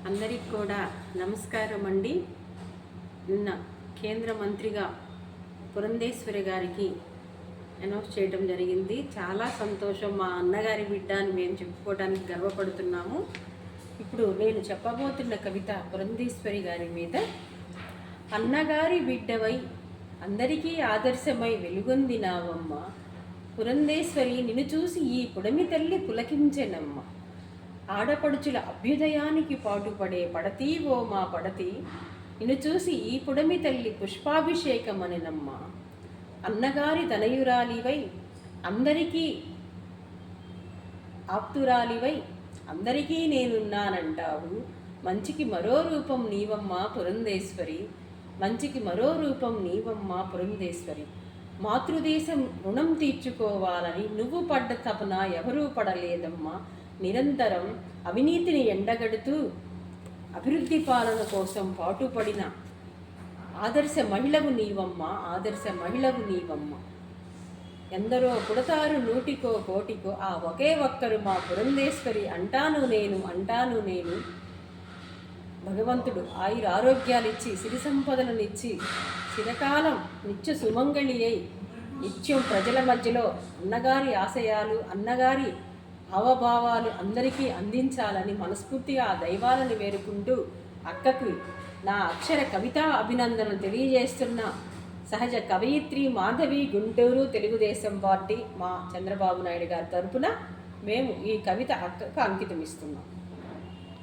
అందరికి కూడా నమస్కారం అండి. నిన్న కేంద్ర మంత్రిగా పురంధేశ్వరి గారికి అనౌన్స్ చేయడం జరిగింది. చాలా సంతోషం. మా అన్నగారి బిడ్డ అని మేము చెప్పుకోవడానికి గర్వపడుతున్నాము. ఇప్పుడు నేను చెప్పబోతున్న కవిత పురంధేశ్వరి గారి మీద. అన్నగారి బిడ్డవై అందరికీ ఆదర్శమై వెలుగొందినావమ్మ, పురంధేశ్వరి నిన్ను చూసి ఈ పుడమి తల్లి పులకించెనమ్మ. ఆడపడుచుల అభ్యుదయానికి పాటుపడే పడతీ ఓ మా పడతి, నిన్ను చూసి ఈ పుడమి తల్లి పుష్పాభిషేకమనెనమ్మ. అన్నగారి తనయురాలివై అందరికీ ఆప్తురాలివై అందరికీ నేనున్నానంటావు. మంచికి మరో రూపం నీవమ్మ పురంధేశ్వరి, మంచికి మరో రూపం నీవమ్మ పురంధేశ్వరి. మాతృదేశం రుణం తీర్చుకోవాలని నువ్వు పడ్డ తపన ఎవరూ పడలేదమ్మా. నిరంతరం అవినీతిని ఎండగడుతూ అభివృద్ధి పాలన కోసం పాటుపడిన ఆదర్శ మహిళవు నీవమ్మ, ఆదర్శ మహిళవు నీవమ్మ. ఎందరో పుడతారు నూటికో కోటికో, ఆ ఒకే ఒక్కరు మా పురంధేశ్వరి అంటాను నేను. భగవంతుడు ఆరోగ్యాలిచ్చి సిరి సంపదలనిచ్చి చిరకాలం నిత్య సుమంగళి అయి నిత్యం ప్రజల మధ్యలో అన్నగారి ఆశయాలు, అన్నగారి హావభావాలు అందరికీ అందించాలని మనస్ఫూర్తిగా ఆ దైవాలను వేరుకుంటూ అక్కకు నా అక్షర కవితా అభినందనలు తెలియజేస్తున్న సహజ కవయిత్రి మాధవి, గుంటూరు, తెలుగుదేశం పార్టీ మా చంద్రబాబు నాయుడు గారి తరపున మేము ఈ కవిత అక్కకు అంకితం ఇస్తున్నాం.